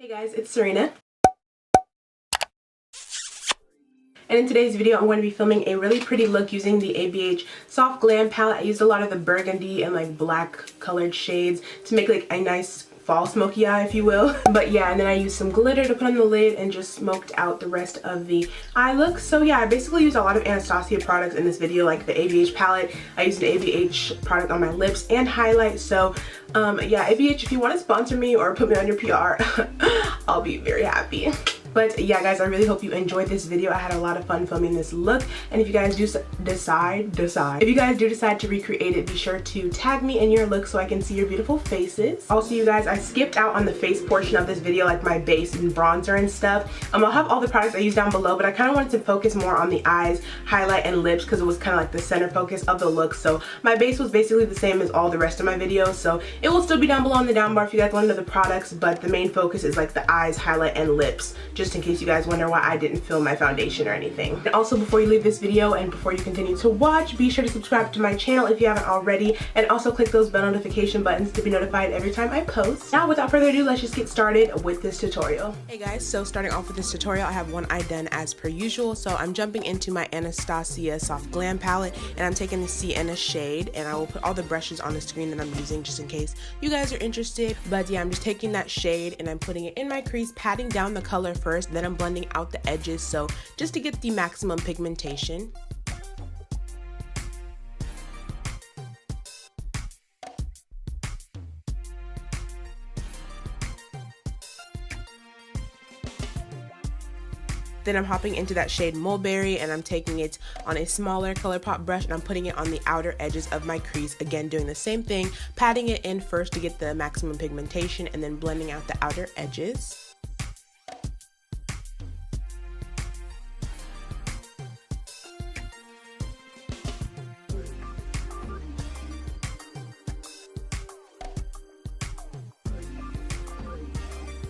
Hey guys, it's Serena. And in today's video, I'm going to be filming a really pretty look using the ABH Soft Glam palette. I used a lot of the burgundy and like black colored shades to make like a nice fall smoky eye, if you will. But yeah, and then I used some glitter to put on the lid and just smoked out the rest of the eye look. So yeah, I basically used a lot of Anastasia products in this video, like the ABH palette. I used an ABH product on my lips and highlight. So yeah, ABH, if you want to sponsor me or put me on your PR, I'll be very happy. But yeah guys, I really hope you enjoyed this video. I had a lot of fun filming this look, and if you guys do decide to recreate it, be sure to tag me in your look so I can see your beautiful faces. Also you guys, I skipped out on the face portion of this video, like my base and bronzer and stuff. I'll have all the products I use down below, but I kind of wanted to focus more on the eyes, highlight, and lips because it was kind of like the center focus of the look. So my base was basically the same as all the rest of my videos, so it will still be down below in the down bar if you guys want to know the products, but the main focus is like the eyes, highlight, and lips, just in case you guys wonder why I didn't film my foundation or anything. And also, before you leave this video and before you continue to watch, be sure to subscribe to my channel if you haven't already, and also click those bell notification buttons to be notified every time I post. Now without further ado, let's just get started with this tutorial. Hey guys, so starting off with this tutorial, I have one eye done as per usual. So I'm jumping into my Anastasia Soft Glam palette, and I'm taking the Sienna shade, and I will put all the brushes on the screen that I'm using just in case you guys are interested. But yeah, I'm just taking that shade and I'm putting it in my crease, patting down the color first, then I'm blending out the edges, so just to get the maximum pigmentation. Then I'm hopping into that shade Mulberry, and I'm taking it on a smaller ColourPop brush, and I'm putting it on the outer edges of my crease. Again, doing the same thing, patting it in first to get the maximum pigmentation, and then blending out the outer edges.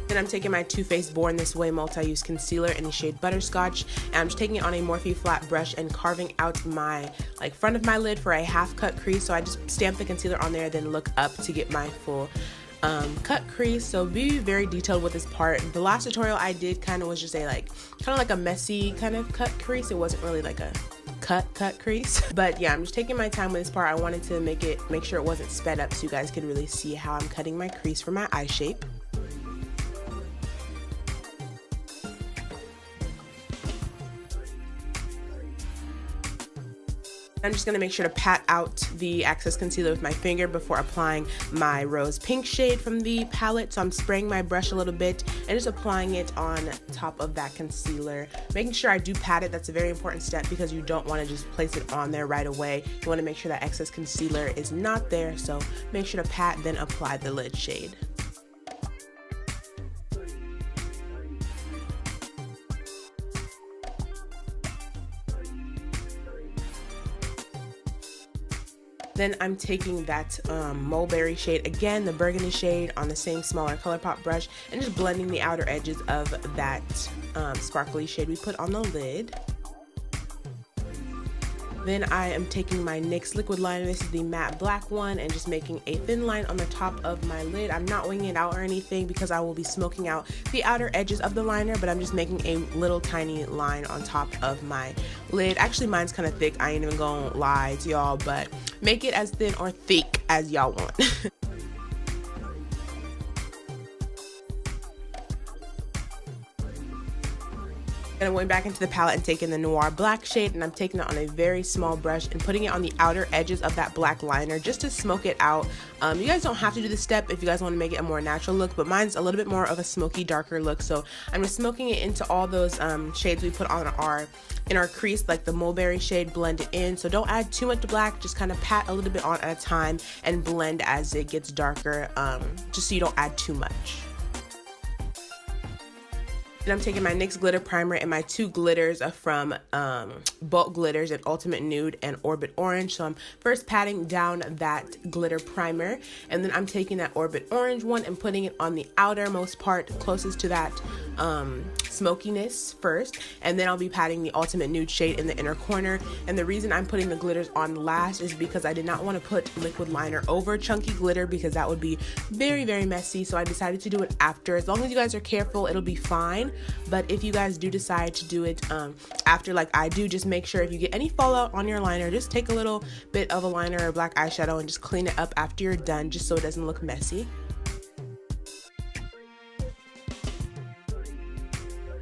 Then I'm taking my Too Faced Born This Way multi-use concealer in the shade Butterscotch, and I'm just taking it on a Morphe flat brush and carving out my front of my lid for a half cut crease. So I just stamp the concealer on there, then look up to get my full cut crease. So be very detailed with this part. The last tutorial I did kind of was just kind of like a messy kind of cut crease. It wasn't really like a cut crease. But yeah, I'm just taking my time with this part. I wanted to make sure it wasn't sped up so you guys could really see how I'm cutting my crease for my eye shape. I'm just going to make sure to pat out the excess concealer with my finger before applying my rose pink shade from the palette. So I'm spraying my brush a little bit and just applying it on top of that concealer. Making sure I do pat it. That's a very important step because you don't want to just place it on there right away. You want to make sure that excess concealer is not there. So make sure to pat, then apply the lid shade. Then I'm taking that Mulberry shade, again the burgundy shade, on the same smaller ColourPop brush, and just blending the outer edges of that sparkly shade we put on the lid. Then I am taking my NYX liquid liner, this is the matte black one, and just making a thin line on the top of my lid. I'm not winging it out or anything because I will be smoking out the outer edges of the liner, but I'm just making a little tiny line on top of my lid. Actually, mine's kind of thick, I ain't even gonna lie to y'all, but make it as thin or thick as y'all want. And I'm going back into the palette and taking the Noir Black shade, and I'm taking it on a very small brush and putting it on the outer edges of that black liner just to smoke it out. You guys don't have to do this step if you guys want to make it a more natural look, but mine's a little bit more of a smoky, darker look. So I'm just smoking it into all those shades we put on in our crease, like the Mulberry shade, blend it in. So don't add too much black, just kind of pat a little bit on at a time and blend as it gets darker, just so you don't add too much. Then I'm taking my NYX Glitter Primer and my two glitters from Bulk Glitters in Ultimate Nude and Orbit Orange. So I'm first patting down that glitter primer, and then I'm taking that Orbit Orange one and putting it on the outermost part closest to that smokiness first, and then I'll be patting the Ultimate Nude shade in the inner corner. And the reason I'm putting the glitters on last is because I did not want to put liquid liner over chunky glitter because that would be very, very messy. So I decided to do it after. As long as you guys are careful, it'll be fine. But if you guys do decide to do it after like I do, just make sure if you get any fallout on your liner, just take a little bit of a liner or black eyeshadow and just clean it up after you're done, just so it doesn't look messy.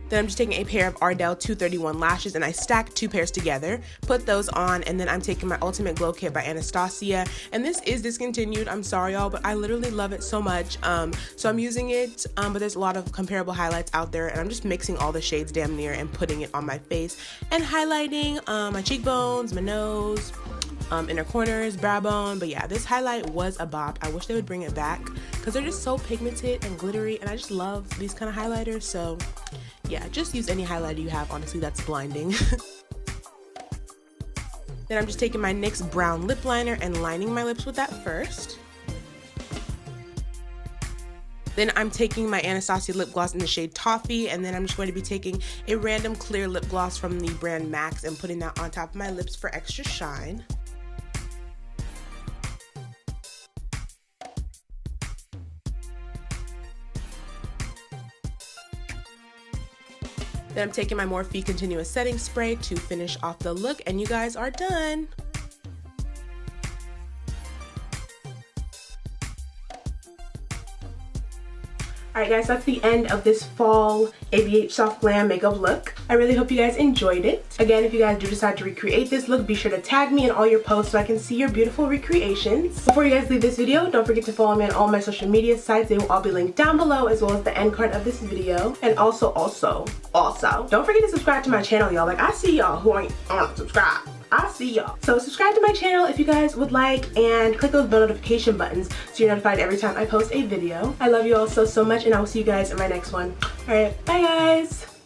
Then I'm just taking a pair of Ardell 231 lashes and I stacked 2 pairs together, put those on, and then I'm taking my Ultimate Glow Kit by Anastasia. And this is discontinued, I'm sorry y'all, but I literally love it so much. So I'm using it, but there's a lot of comparable highlights out there, and I'm just mixing all the shades damn near and putting it on my face and highlighting my cheekbones, my nose, inner corners, brow bone. But yeah, this highlight was a bop. I wish they would bring it back because they're just so pigmented and glittery, and I just love these kind of highlighters. So yeah, just use any highlighter you have. Honestly, that's blinding. Then I'm just taking my NYX brown lip liner and lining my lips with that first. Then I'm taking my Anastasia lip gloss in the shade Toffee, and then I'm just going to be taking a random clear lip gloss from the brand Max and putting that on top of my lips for extra shine. Then I'm taking my Morphe Continuous Setting Spray to finish off the look, and you guys are done. Alright guys, that's the end of this fall ABH Soft Glam makeup look. I really hope you guys enjoyed it. Again, if you guys do decide to recreate this look, be sure to tag me in all your posts so I can see your beautiful recreations. Before you guys leave this video, don't forget to follow me on all my social media sites. They will all be linked down below, as well as the end card of this video. And also, don't forget to subscribe to my channel, y'all. Like, I see y'all who aren't subscribed. I see y'all. So subscribe to my channel if you guys would like, and click those bell notification buttons so you're notified every time I post a video. I love you all so much, and I will see you guys in my next one. Alright, bye guys!